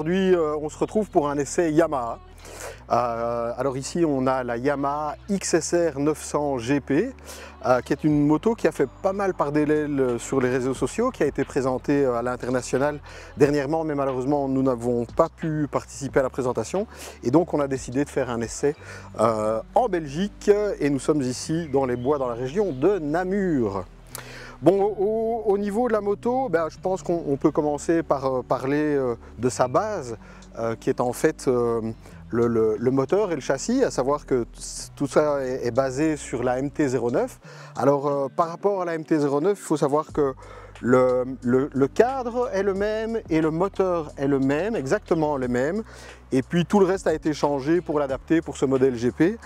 aujourd'hui on se retrouve pour un essai Yamaha. Alors ici on a la Yamaha XSR 900 GP qui est une moto qui a fait pas mal parler d'elle sur les réseaux sociaux, qui a été présentée à l'international dernièrement, mais malheureusement nous n'avons pas pu participer à la présentation et donc on a décidé de faire un essai en Belgique et nous sommes ici dans les bois dans la région de Namur. Bon, au niveau de la moto, je pense qu'on peut commencer par parler de sa base, qui est en fait le moteur et le châssis, à savoir que tout ça est basé sur la MT-09. Alors par rapport à la MT-09, il faut savoir que le cadre est le même et le moteur est le même, exactement le même. Et puis tout le reste a été changé pour l'adapter pour ce modèle GP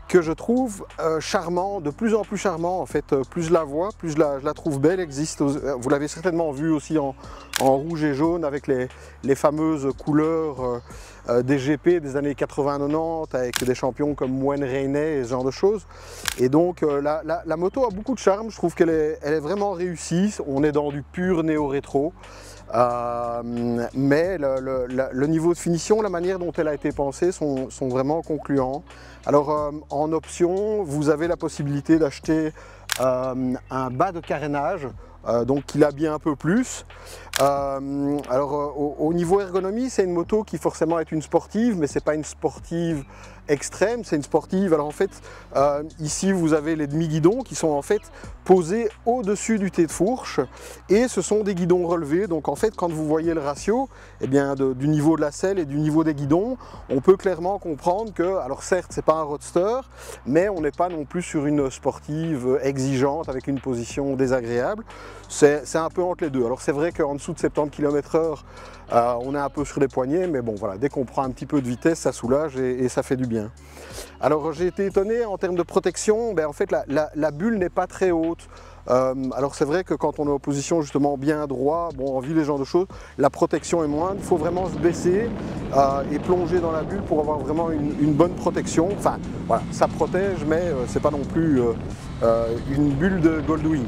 que je trouve charmant, de plus en plus charmant en fait. Plus je la vois, plus je la trouve belle. Existe, vous l'avez certainement vu aussi en rouge et jaune avec les fameuses couleurs des GP des années 80-90 avec des champions comme Moen Reinet et ce genre de choses. Et donc la moto a beaucoup de charme, je trouve qu'elle est vraiment réussie. On est dans du pur néo-rétro. Mais le niveau de finition, la manière dont elle a été pensée sont vraiment concluants. Alors en option, vous avez la possibilité d'acheter un bas de carénage, donc qui l'habille un peu plus. Au niveau ergonomie, c'est une moto qui forcément est une sportive, mais c'est pas une sportive extrême, c'est une sportive. Alors en fait, ici vous avez les demi-guidons qui sont en fait posés au-dessus du T de fourche et ce sont des guidons relevés. Donc en fait, quand vous voyez le ratio du niveau de la selle et du niveau des guidons, on peut clairement comprendre que, alors certes, c'est pas un roadster, mais on n'est pas non plus sur une sportive exigeante avec une position désagréable. C'est un peu entre les deux. Alors c'est vrai qu'en dessous de 70 km/h, on est un peu sur les poignets, mais bon voilà, dès qu'on prend un petit peu de vitesse, ça soulage et ça fait du bien. Alors j'ai été étonné en termes de protection, en fait la bulle n'est pas très haute. Alors c'est vrai que quand on est en position justement bien droit, en vue les genres de choses, la protection est moindre. Il faut vraiment se baisser et plonger dans la bulle pour avoir vraiment une bonne protection. Enfin voilà, ça protège, mais c'est pas non plus une bulle de Goldwing.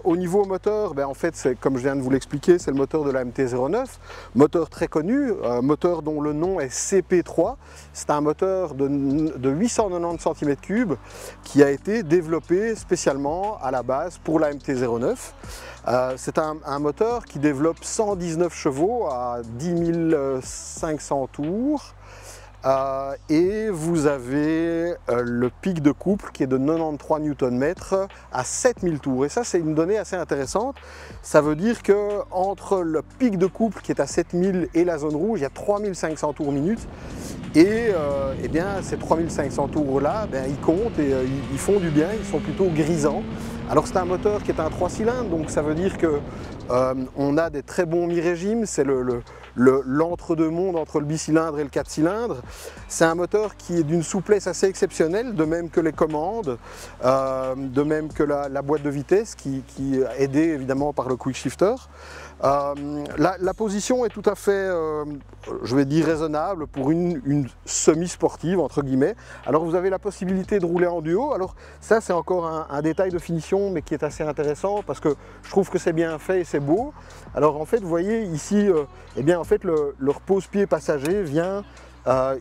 Au niveau moteur, en fait, c'est comme je viens de vous l'expliquer, c'est le moteur de la MT-09, moteur très connu, moteur dont le nom est CP3. C'est un moteur de 890 cm3 qui a été développé spécialement à la base pour la MT-09. C'est un moteur qui développe 119 chevaux à 10 500 tours. Et vous avez le pic de couple qui est de 93 Nm à 7000 tours. Et ça, c'est une donnée assez intéressante. Ça veut dire que entre le pic de couple qui est à 7000 et la zone rouge, il y a 3500 tours minute. Et ces 3500 tours-là, ils comptent et ils font du bien, ils sont plutôt grisants. Alors c'est un moteur qui est un 3 cylindres, donc ça veut dire que on a des très bons mi-régimes, c'est l'entre-deux-mondes entre le bicylindre et le 4 cylindres. C'est un moteur qui est d'une souplesse assez exceptionnelle, de même que les commandes, de même que la boîte de vitesse qui est aidée évidemment par le quick shifter. La position est tout à fait, je vais dire, raisonnable pour une semi-sportive entre guillemets. Alors vous avez la possibilité de rouler en duo. Alors ça c'est encore un détail de finition mais qui est assez intéressant parce que je trouve que c'est bien fait et c'est beau. Alors en fait vous voyez ici, en fait le repose-pied passager vient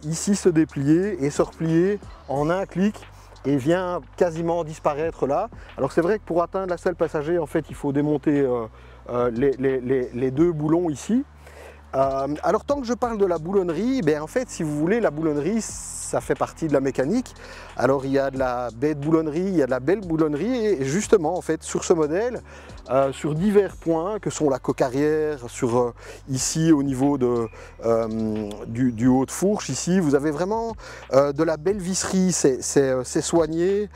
ici se déplier et se replier en un clic et vient quasiment disparaître là. Alors c'est vrai que pour atteindre la selle passager en fait il faut démonter les deux boulons ici. Alors tant que je parle de la boulonnerie, en fait si vous voulez la boulonnerie ça fait partie de la mécanique. Alors il y a de la bête boulonnerie, il y a de la belle boulonnerie et justement en fait sur ce modèle, sur divers points que sont la coque arrière, sur ici au niveau du haut de fourche, ici vous avez vraiment de la belle visserie, c'est soigné,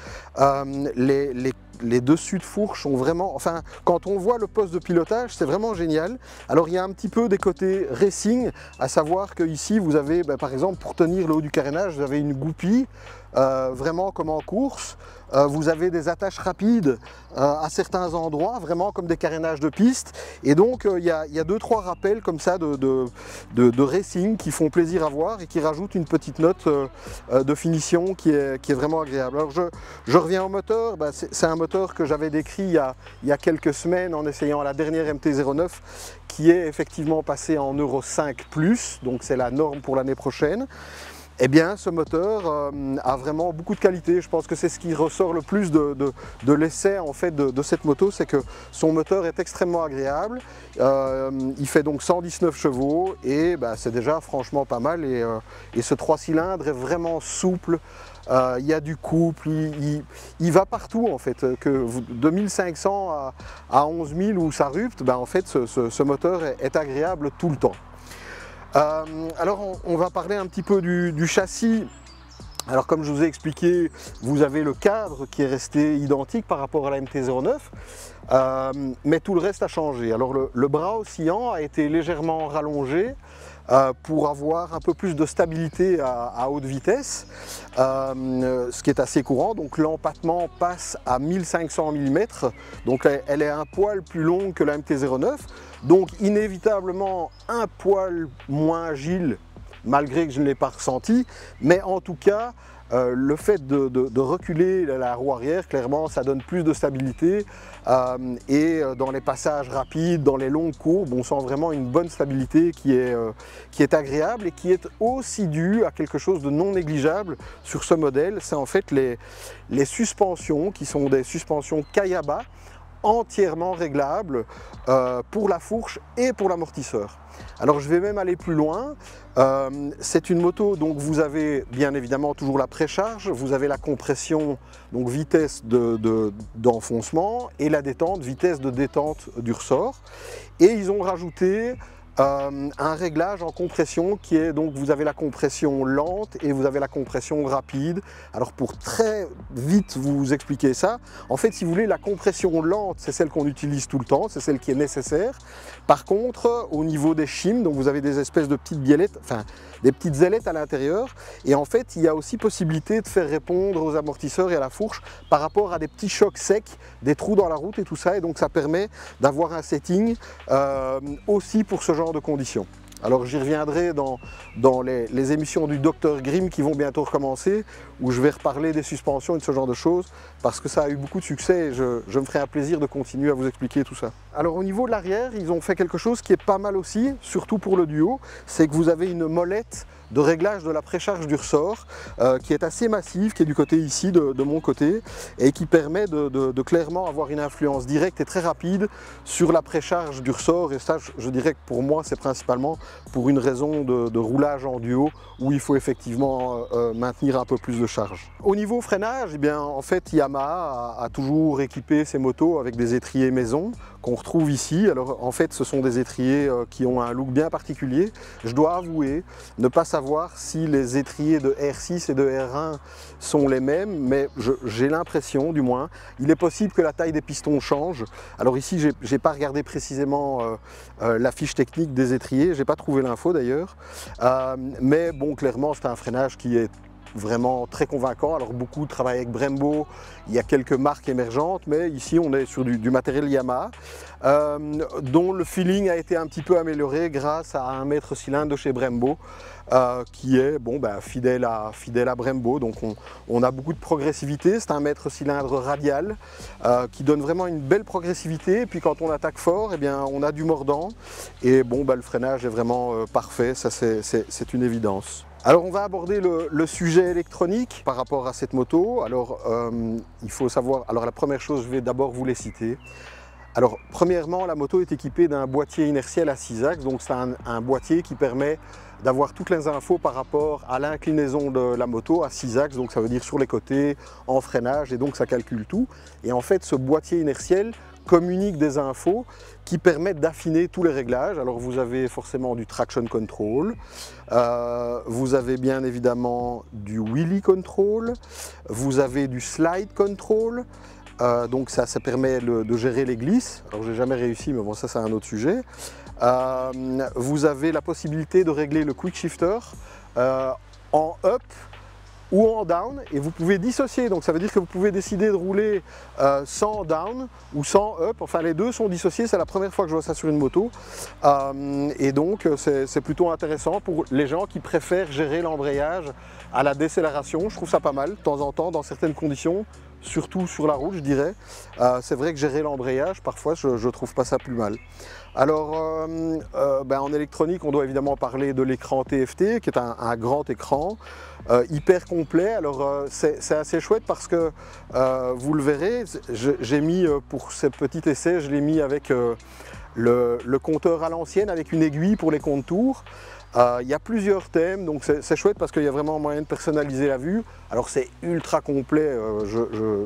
les dessus de fourche sont vraiment, enfin quand on voit le poste de pilotage c'est vraiment génial. Alors il y a un petit peu des côtés racing, à savoir que ici vous avez par exemple pour tenir le haut du carénage vous avez une goupille vraiment comme en course. Vous avez des attaches rapides à certains endroits, vraiment comme des carénages de piste. Et donc il y a 2-3 rappels comme ça de racing qui font plaisir à voir et qui rajoutent une petite note de finition qui est vraiment agréable. Alors je reviens au moteur, c'est un moteur que j'avais décrit il y a quelques semaines en essayant la dernière MT-09 qui est effectivement passée en Euro 5+, donc c'est la norme pour l'année prochaine. Eh bien, ce moteur a vraiment beaucoup de qualité. Je pense que c'est ce qui ressort le plus de l'essai en fait, de cette moto, c'est que son moteur est extrêmement agréable. Il fait donc 119 chevaux et c'est déjà franchement pas mal. Et ce 3 cylindres est vraiment souple. Il y a du couple, il va partout en fait. De 1500 à 11 000 où ça rupte, en fait, ce moteur est agréable tout le temps. Alors on va parler un petit peu du châssis. Alors comme je vous ai expliqué, vous avez le cadre qui est resté identique par rapport à la MT-09, mais tout le reste a changé. Alors le bras oscillant a été légèrement rallongé pour avoir un peu plus de stabilité à haute vitesse, ce qui est assez courant. Donc l'empattement passe à 1500 mm, donc elle est un poil plus longue que la MT-09, donc inévitablement un poil moins agile, malgré que je ne l'ai pas ressenti, mais en tout cas le fait de reculer la roue arrière, clairement ça donne plus de stabilité et dans les passages rapides, dans les longues courbes, on sent vraiment une bonne stabilité qui est agréable et qui est aussi due à quelque chose de non négligeable sur ce modèle, c'est en fait les suspensions qui sont des suspensions Kayaba entièrement réglables pour la fourche et pour l'amortisseur. Alors je vais même aller plus loin, c'est une moto donc vous avez bien évidemment toujours la précharge, vous avez la compression, donc vitesse d'enfoncement et la détente, vitesse de détente du ressort, et ils ont rajouté un réglage en compression qui est donc vous avez la compression lente et vous avez la compression rapide. Alors pour très vite vous expliquer ça, en fait si vous voulez la compression lente c'est celle qu'on utilise tout le temps, c'est celle qui est nécessaire. Par contre au niveau des shims, donc vous avez des espèces de petites biellettes, enfin des petites ailettes à l'intérieur, et en fait il y a aussi possibilité de faire répondre aux amortisseurs et à la fourche par rapport à des petits chocs secs, des trous dans la route et tout ça, et donc ça permet d'avoir un setting aussi pour ce genre de conditions. Alors j'y reviendrai dans les émissions du Dr Grimm qui vont bientôt recommencer, où je vais reparler des suspensions et de ce genre de choses, parce que ça a eu beaucoup de succès et je me ferai un plaisir de continuer à vous expliquer tout ça. Alors au niveau de l'arrière, ils ont fait quelque chose qui est pas mal aussi, surtout pour le duo, c'est que vous avez une molette de réglage de la précharge du ressort qui est assez massive, qui est du côté ici de mon côté, et qui permet de clairement avoir une influence directe et très rapide sur la précharge du ressort, et ça je dirais que pour moi c'est principalement pour une raison de roulage en duo où il faut effectivement maintenir un peu plus de charge. Au niveau freinage, eh bien, en fait Yamaha a toujours équipé ses motos avec des étriers maison qu'on retrouve ici. Alors en fait ce sont des étriers qui ont un look bien particulier. Je dois avouer ne pas savoir si les étriers de R6 et de R1 sont les mêmes, mais j'ai l'impression du moins. Il est possible que la taille des pistons change. Alors ici j'ai pas regardé précisément la fiche technique des étriers, j'ai pas trouvé l'info d'ailleurs, mais bon clairement c'est un freinage qui est vraiment très convaincant. Alors beaucoup travaillent avec Brembo, il y a quelques marques émergentes, mais ici on est sur du matériel Yamaha dont le feeling a été un petit peu amélioré grâce à un maître cylindre de chez Brembo qui est fidèle à Brembo. Donc on a beaucoup de progressivité, c'est un maître cylindre radial qui donne vraiment une belle progressivité, et puis quand on attaque fort, eh bien, on a du mordant, et le freinage est vraiment parfait, ça c'est une évidence. Alors on va aborder le sujet électronique par rapport à cette moto. Alors il faut savoir, alors la première chose, je vais d'abord vous les citer. Alors premièrement, la moto est équipée d'un boîtier inertiel à 6 axes, donc c'est un boîtier qui permet d'avoir toutes les infos par rapport à l'inclinaison de la moto à 6 axes, donc ça veut dire sur les côtés, en freinage, et donc ça calcule tout. Et en fait ce boîtier inertiel communique des infos qui permettent d'affiner tous les réglages. Alors vous avez forcément du traction control, vous avez bien évidemment du wheelie control, vous avez du slide control, donc ça permet de gérer les glisses. Alors j'ai jamais réussi, mais bon ça c'est un autre sujet. Vous avez la possibilité de régler le quick shifter en up ou en down, et vous pouvez dissocier, donc ça veut dire que vous pouvez décider de rouler sans down ou sans up, enfin les deux sont dissociés, c'est la première fois que je vois ça sur une moto, et donc c'est plutôt intéressant pour les gens qui préfèrent gérer l'embrayage à la décélération. Je trouve ça pas mal, de temps en temps, dans certaines conditions, surtout sur la route je dirais. C'est vrai que gérer l'embrayage, parfois je trouve pas ça plus mal. Alors en électronique, on doit évidemment parler de l'écran TFT qui est un grand écran hyper complet. Alors c'est assez chouette parce que vous le verrez, j'ai mis pour ce petit essai, je l'ai mis avec le compteur à l'ancienne avec une aiguille pour les contours. Il y a plusieurs thèmes, donc c'est chouette parce qu'il y a vraiment moyen de personnaliser la vue. Alors c'est ultra complet,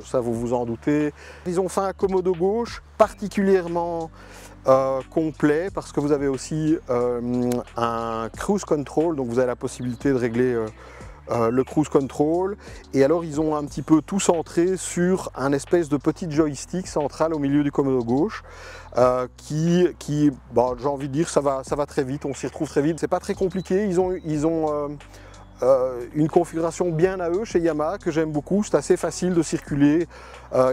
ça vous vous en doutez. Ils ont fait un commodo gauche particulièrement complet parce que vous avez aussi un cruise control, donc vous avez la possibilité de régler le cruise control, et alors ils ont un petit peu tout centré sur un espèce de petit joystick central au milieu du commodo gauche qui j'ai envie de dire ça va très vite, on s'y retrouve très vite, c'est pas très compliqué, ils ont une configuration bien à eux chez Yamaha que j'aime beaucoup, c'est assez facile de circuler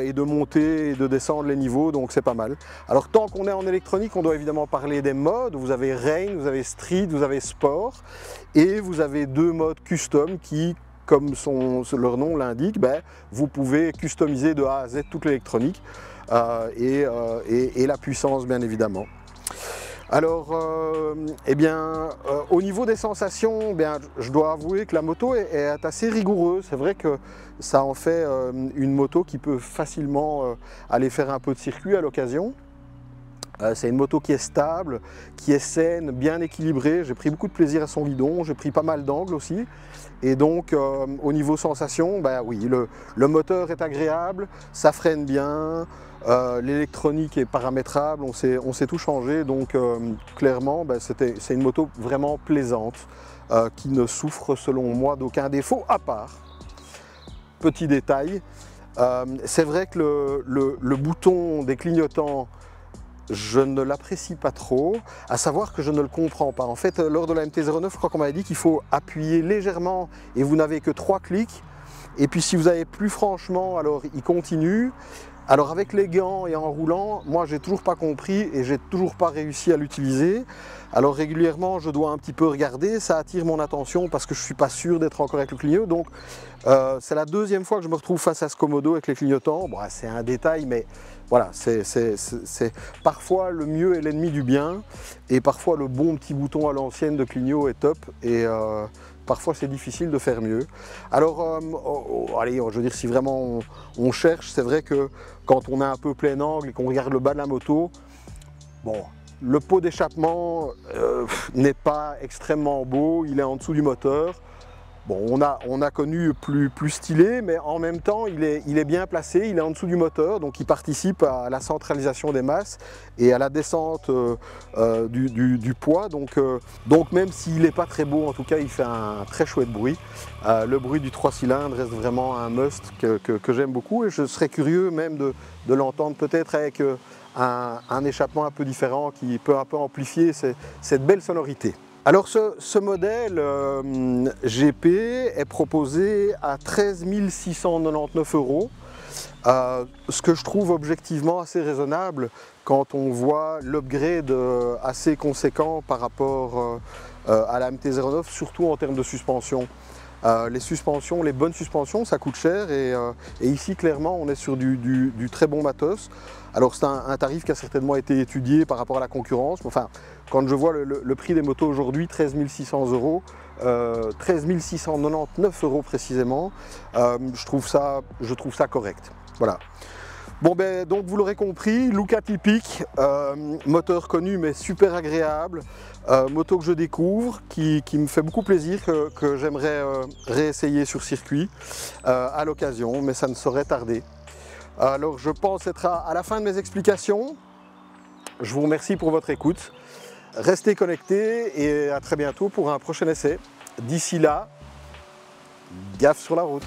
et de monter et de descendre les niveaux, donc c'est pas mal. Alors tant qu'on est en électronique, on doit évidemment parler des modes. Vous avez Rain, vous avez Street, vous avez Sport, et vous avez deux modes custom qui, comme leur nom l'indique, vous pouvez customiser de A à Z toute l'électronique et la puissance bien évidemment. Alors, au niveau des sensations, je dois avouer que la moto est assez rigoureuse. C'est vrai que ça en fait une moto qui peut facilement aller faire un peu de circuit à l'occasion. C'est une moto qui est stable, qui est saine, bien équilibrée. J'ai pris beaucoup de plaisir à son guidon, j'ai pris pas mal d'angles aussi. Et donc au niveau sensation, oui, le moteur est agréable, ça freine bien, l'électronique est paramétrable, on sait tout changer. Donc clairement, c'est une moto vraiment plaisante qui ne souffre selon moi d'aucun défaut à part. Petit détail, c'est vrai que le bouton des clignotants, je ne l'apprécie pas trop, à savoir que je ne le comprends pas. En fait, lors de la MT-09, je crois qu'on m'avait dit qu'il faut appuyer légèrement et vous n'avez que 3 clics. Et puis si vous avez plus franchement, alors il continue. Alors avec les gants et en roulant, moi j'ai toujours pas compris et j'ai toujours pas réussi à l'utiliser. Alors régulièrement je dois un petit peu regarder, ça attire mon attention parce que je suis pas sûr d'être encore avec le clignot. Donc c'est la deuxième fois que je me retrouve face à ce commodo avec les clignotants. Bon, c'est un détail, mais voilà, parfois le mieux est l'ennemi du bien, et parfois le bon petit bouton à l'ancienne de clignot est top, et parfois c'est difficile de faire mieux. Alors, allez, je veux dire, si vraiment on cherche, c'est vrai que quand on est un peu plein angle et qu'on regarde le bas de la moto, bon, le pot d'échappement n'est pas extrêmement beau, il est en dessous du moteur. Bon, on a connu plus stylé, mais en même temps, il est bien placé, il est en dessous du moteur, donc il participe à la centralisation des masses et à la descente du poids. Donc même s'il n'est pas très beau, en tout cas, il fait un très chouette bruit. Le bruit du 3 cylindres reste vraiment un must que j'aime beaucoup, et je serais curieux même de l'entendre peut-être avec un échappement un peu différent qui peut un peu amplifier cette belle sonorité. Alors ce modèle GP est proposé à 13 699 €, ce que je trouve objectivement assez raisonable quand on voit l'upgrade assez conséquent par rapport à la MT-09, surtout en termes de suspension. Les suspensions, les bonnes suspensions, ça coûte cher, et ici clairement on est sur du très bon matos. Alors c'est un tarif qui a certainement été étudié par rapport à la concurrence. Enfin, quand je vois le prix des motos aujourd'hui, 13 600 €, 13 699 € précisément, je trouve ça correct. Voilà. Bon donc vous l'aurez compris, look atypique, moteur connu mais super agréable, moto que je découvre, qui me fait beaucoup plaisir, que j'aimerais réessayer sur circuit à l'occasion, mais ça ne saurait tarder. Alors je pense être à la fin de mes explications. Je vous remercie pour votre écoute. Restez connectés et à très bientôt pour un prochain essai. D'ici là, gaffe sur la route.